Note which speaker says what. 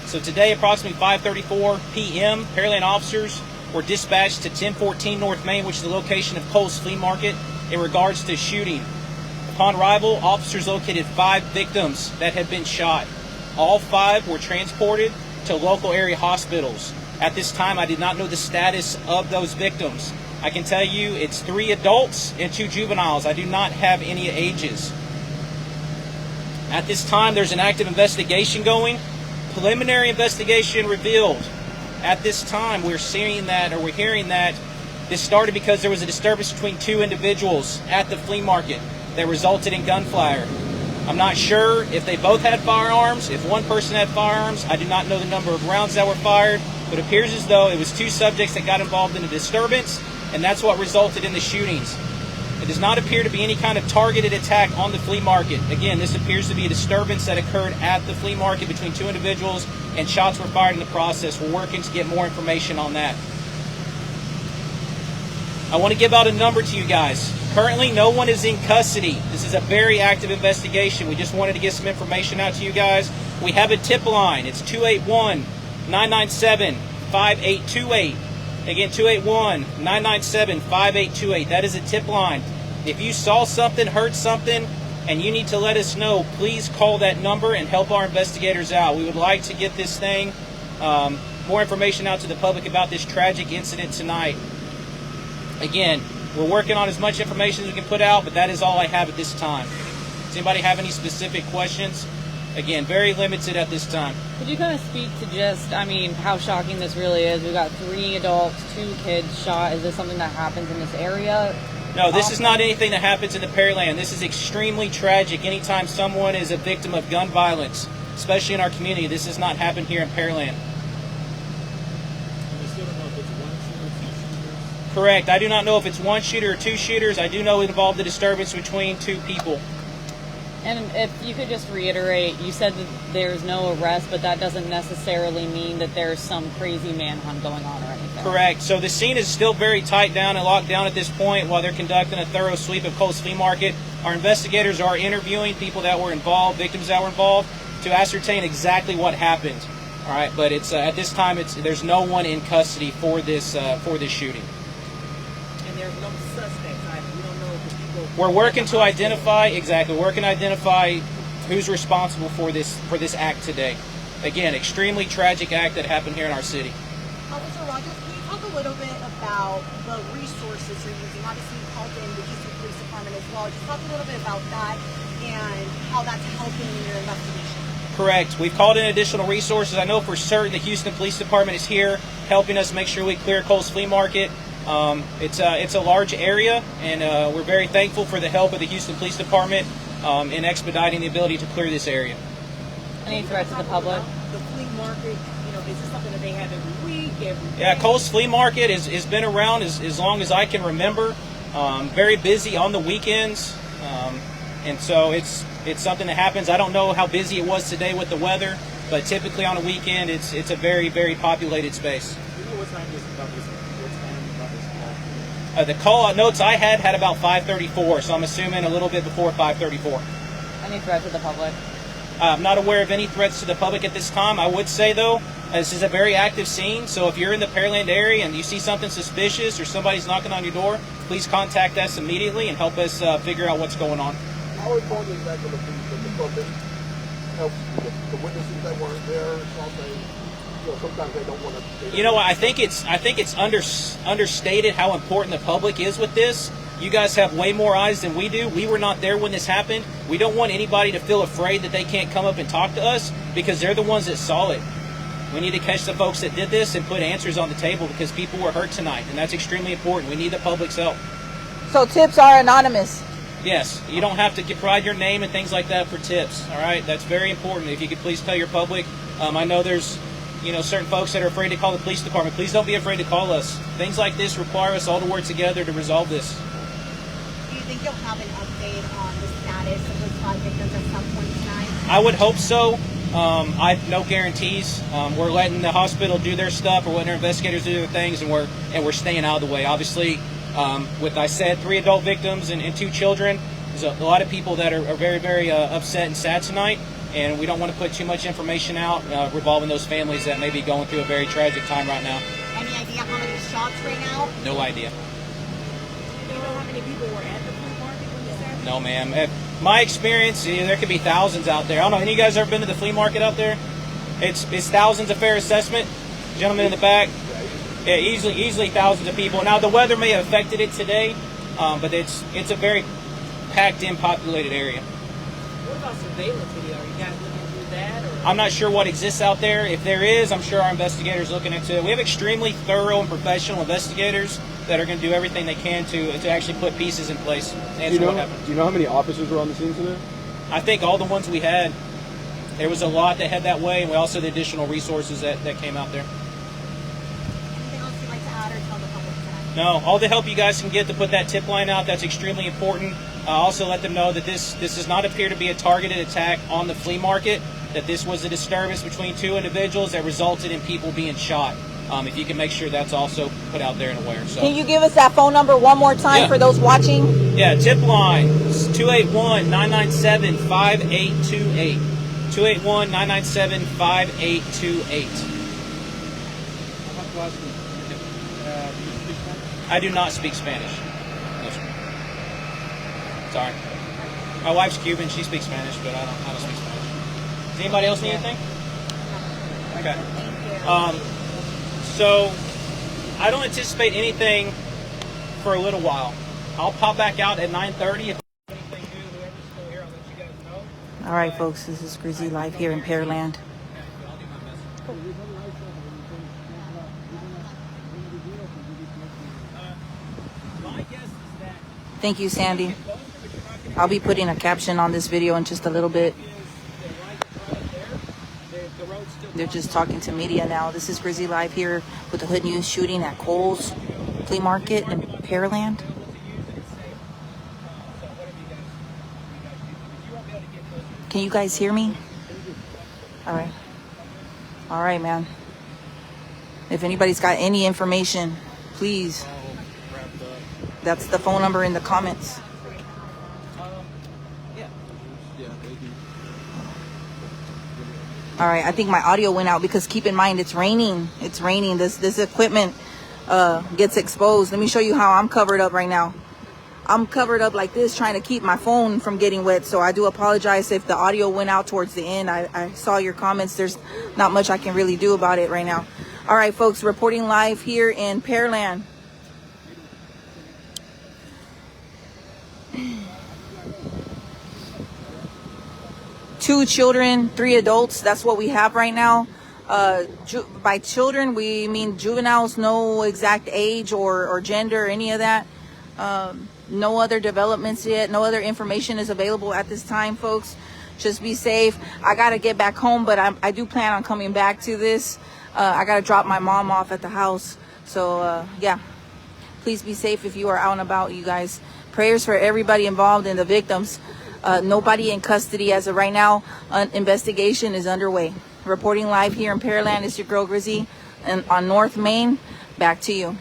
Speaker 1: So today, approximately 5:34 p.m., Pearland officers were dispatched to 1014 North Main, which is the location of Cole's Flea Market, in regards to shooting. Upon arrival, officers located 5 victims that had been shot. All 5 were transported to local area hospitals. At this time, I did not know the status of those victims. I can tell you it's 3 adults and 2 juveniles. I do not have any ages. At this time, there's an active investigation going. Preliminary investigation revealed. At this time, we're hearing that this started because there was a disturbance between 2 individuals at the flea market that resulted in gunfire. I'm not sure if they both had firearms, if one person had firearms. I do not know the number of rounds that were fired, but it appears as though it was 2 subjects that got involved in a disturbance, and that's what resulted in the shootings. It does not appear to be any kind of targeted attack on the flea market. Again, this appears to be a disturbance that occurred at the flea market between 2 individuals, and shots were fired in the process. We're working to get more information on that. I want to give out a number to you guys. Currently, no one is in custody. This is a very active investigation. We just wanted to get some information out to you guys. We have a tip line. It's 281-997-5828. Again, 281-997-5828. That is a tip line. If you saw something, heard something, and you need to let us know, please call that number and help our investigators out. We would like to get this thing, more information out to the public about this tragic incident tonight. Again, we're working on as much information as we can put out, but that is all I have at this time. Does anybody have any specific questions? Again, very limited at this time.
Speaker 2: Could you kind of speak to just, how shocking this really is? We've got 3 adults, 2 kids shot. Is this something that happens in this area?
Speaker 1: No, this is not anything that happens in the Pearland. This is extremely tragic. Anytime someone is a victim of gun violence, especially in our community, this has not happened here in Pearland. Correct. I do not know if it's 1 shooter or 2 shooters. I do know it involved a disturbance between 2 people.
Speaker 2: And if you could just reiterate, you said that there's no arrest, but that doesn't necessarily mean that there's some crazy manhunt going on or anything.
Speaker 1: Correct. So the scene is still very tight down and locked down at this point while they're conducting a thorough sweep of Cole's Flea Market. Our investigators are interviewing people that were involved, victims that were involved, to ascertain exactly what happened. All right, but it's at this time, there's no one in custody for this shooting.
Speaker 3: And there's no suspects. We don't know if the people.
Speaker 1: We're working to identify who's responsible for this act today. Again, extremely tragic act that happened here in our city.
Speaker 4: Officer Rogers, can you talk a little bit about the resources you're using? Obviously, you called in the Houston Police Department as well. Just talk a little bit about that and how that's helping in your investigation.
Speaker 1: Correct. We've called in additional resources. I know for certain the Houston Police Department is here helping us make sure we clear Cole's Flea Market. It's a large area, and we're very thankful for the help of the Houston Police Department in expediting the ability to clear this area.
Speaker 2: Any threats to the public?
Speaker 3: The flea market, is this something that they have every week, every day?
Speaker 1: Yeah, Cole's Flea Market has been around as long as I can remember. Very busy on the weekends, and so it's something that happens. I don't know how busy it was today with the weather, but typically on a weekend, it's a very, very populated space.
Speaker 5: You know what time this about this?
Speaker 1: The call notes I had about 5:34, so I'm assuming a little bit before 5:34.
Speaker 2: Any threat to the public?
Speaker 1: I'm not aware of any threats to the public at this time. I would say, though, this is a very active scene, so if you're in the Pearland area and you see something suspicious or somebody's knocking on your door, please contact us immediately and help us figure out what's going on.
Speaker 5: How important is that to the public? Help the witnesses that weren't there, sometimes they don't want to.
Speaker 1: I think it's understated how important the public is with this. You guys have way more eyes than we do. We were not there when this happened. We don't want anybody to feel afraid that they can't come up and talk to us because they're the ones that saw it. We need to catch the folks that did this and put answers on the table because people were hurt tonight, and that's extremely important. We need the public's help.
Speaker 6: So tips are anonymous?
Speaker 1: Yes, you don't have to provide your name and things like that for tips, all right? That's very important. If you could please tell your public. I know there's certain folks that are afraid to call the police department. Please don't be afraid to call us. Things like this require us all to work together to resolve this.
Speaker 4: Do you think you'll have an update on the status of those 5 victims at some point tonight?
Speaker 1: I would hope so. I have no guarantees. We're letting the hospital do their stuff. We're letting our investigators do their things, and we're staying out of the way. Obviously, with I said 3 adult victims and 2 children, there's a lot of people that are very, very upset and sad tonight. and we don't want to put too much information out revolving those families that may be going through a very tragic time right now.
Speaker 4: Any idea how many shots right now?
Speaker 1: No idea.
Speaker 3: Do you know how many people were at the flea market when this happened?
Speaker 1: No, ma'am. My experience, there could be thousands out there. I don't know. Any of you guys ever been to the flea market out there? It's thousands. A fair assessment. Gentleman in the back. Yeah, easily thousands of people. Now the weather may have affected it today, but it's a very packed in, populated area.
Speaker 3: What about surveillance video? Are you guys looking into that? Or?
Speaker 1: I'm not sure what exists out there. If there is, I'm sure our investigators are looking into it. We have extremely thorough and professional investigators that are going to do everything they can to actually put pieces in place to answer what happened.
Speaker 7: Do you know how many officers were on the scene today?
Speaker 1: I think all the ones we had. There was a lot that head that way, and we also the additional resources that came out there.
Speaker 4: Anything else you'd like to add or tell the public tonight?
Speaker 1: No, all the help you guys can get to put that tip line out, that's extremely important. Also let them know that this does not appear to be a targeted attack on the flea market, that this was a disturbance between two individuals that resulted in people being shot. If you can make sure that's also put out there and aware. So.
Speaker 6: Can you give us that phone number one more time for those watching?
Speaker 1: Yeah, tip line 281-997-5828. 281-997-5828. I do not speak Spanish. No, sir. Sorry. My wife's Cuban. She speaks Spanish, but I don't speak Spanish. Does anybody else need anything? Okay. So I don't anticipate anything for a little while. I'll pop back out at 9:30. If anything new, whoever's still here, I'll let you guys know.
Speaker 6: All right, folks, this is Grizzly Live here in Pearland.
Speaker 1: I'll do my best. My guess is that
Speaker 6: Thank you, Sandy. I'll be putting a caption on this video in just a little bit. They're just talking to media now. This is Grizzly Live here with the Hood News shooting at Kohl's Flea Market in Pearland. Can you guys hear me? All right. All right, man. If anybody's got any information, please. That's the phone number in the comments. All right, I think my audio went out because keep in mind it's raining. It's raining. This equipment gets exposed. Let me show you how I'm covered up right now. I'm covered up like this trying to keep my phone from getting wet. So I do apologize if the audio went out towards the end. I saw your comments. There's not much I can really do about it right now. All right, folks, reporting live here in Pearland. Two children, 3 adults. That's what we have right now. By children, we mean juveniles, no exact age or gender or any of that. No other developments yet. No other information is available at this time, folks. Just be safe. I got to get back home, but I do plan on coming back to this. I got to drop my mom off at the house. So, yeah, please be safe if you are out and about, you guys. Prayers for everybody involved and the victims. Nobody in custody as of right now. An investigation is underway. Reporting live here in Pearland is your girl Grizzy and on North Main. Back to you.